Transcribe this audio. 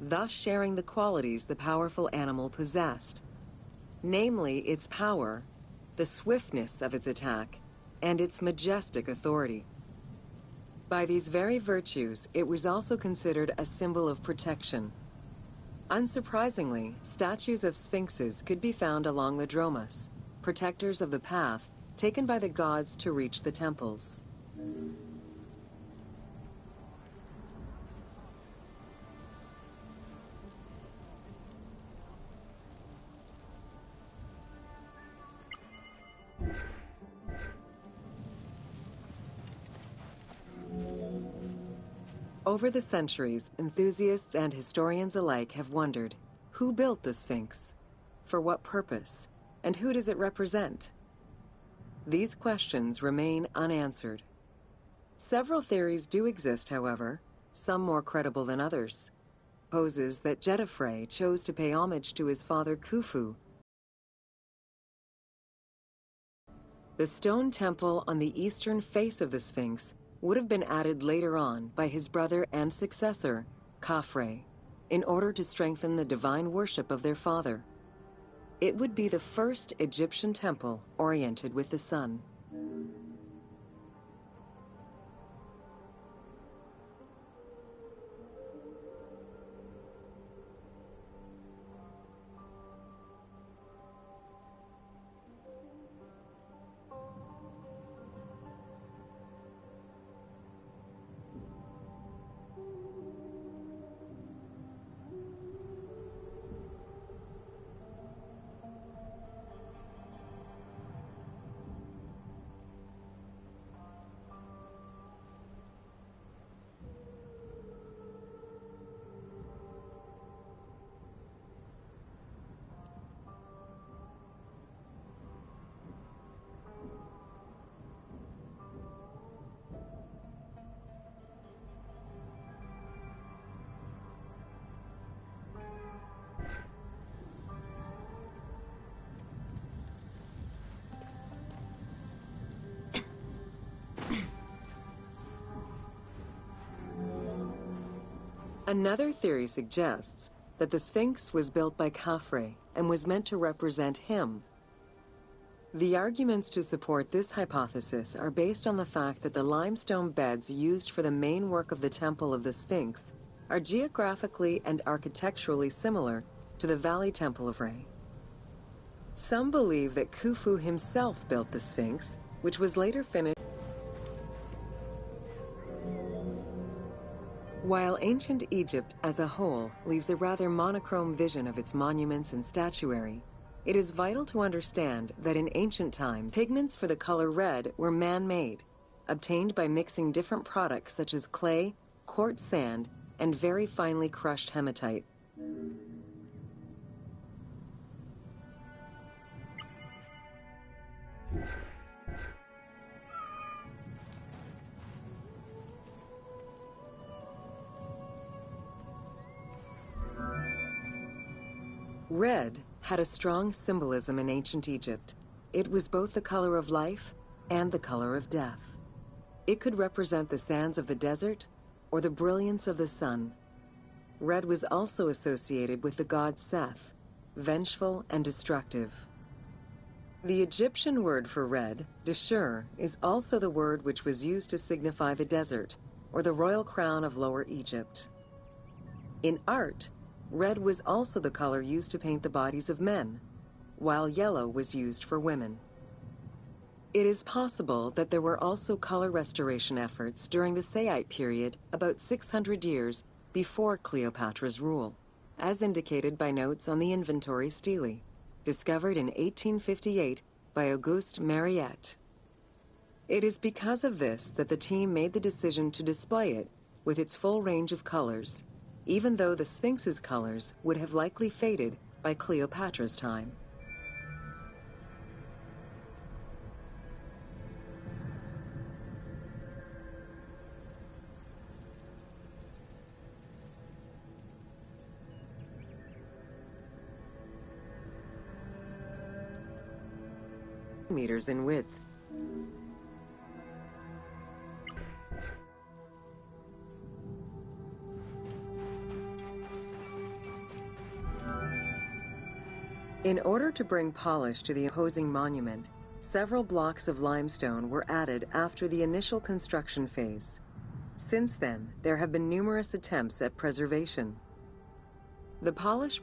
thus sharing the qualities the powerful animal possessed, namely its power, the swiftness of its attack, and its majestic authority. By these very virtues, it was also considered a symbol of protection. Unsurprisingly, statues of sphinxes could be found along the dromus, protectors of the path taken by the gods to reach the temples. Over the centuries, enthusiasts and historians alike have wondered, who built the Sphinx? For what purpose? And who does it represent? These questions remain unanswered. Several theories do exist, however, some more credible than others. Poses that Jedefre chose to pay homage to his father Khufu. The stone temple on the eastern face of the Sphinx would have been added later on by his brother and successor, Khafre, in order to strengthen the divine worship of their father. It would be the first Egyptian temple oriented with the sun. Another theory suggests that the Sphinx was built by Khafre and was meant to represent him. The arguments to support this hypothesis are based on the fact that the limestone beds used for the main work of the Temple of the Sphinx are geographically and architecturally similar to the Valley Temple of Re. Some believe that Khufu himself built the Sphinx, which was later finished. While ancient Egypt as a whole leaves a rather monochrome vision of its monuments and statuary, it is vital to understand that in ancient times, pigments for the color red were man-made, obtained by mixing different products such as clay, quartz sand, and very finely crushed hematite. Red had a strong symbolism in ancient Egypt. It was both the color of life and the color of death. It could represent the sands of the desert or the brilliance of the sun. Red was also associated with the god Seth, vengeful and destructive. The Egyptian word for red, deshur, is also the word which was used to signify the desert, or the royal crown of Lower Egypt. In art, red was also the color used to paint the bodies of men, while yellow was used for women. It is possible that there were also color restoration efforts during the Saite period about 600 years before Cleopatra's rule, as indicated by notes on the inventory stele, discovered in 1858 by Auguste Mariette. It is because of this that the team made the decision to display it with its full range of colors, even though the Sphinx's colors would have likely faded by Cleopatra's time. Meters in width. In order to bring polish to the imposing monument, several blocks of limestone were added after the initial construction phase. Since then, there have been numerous attempts at preservation. The polish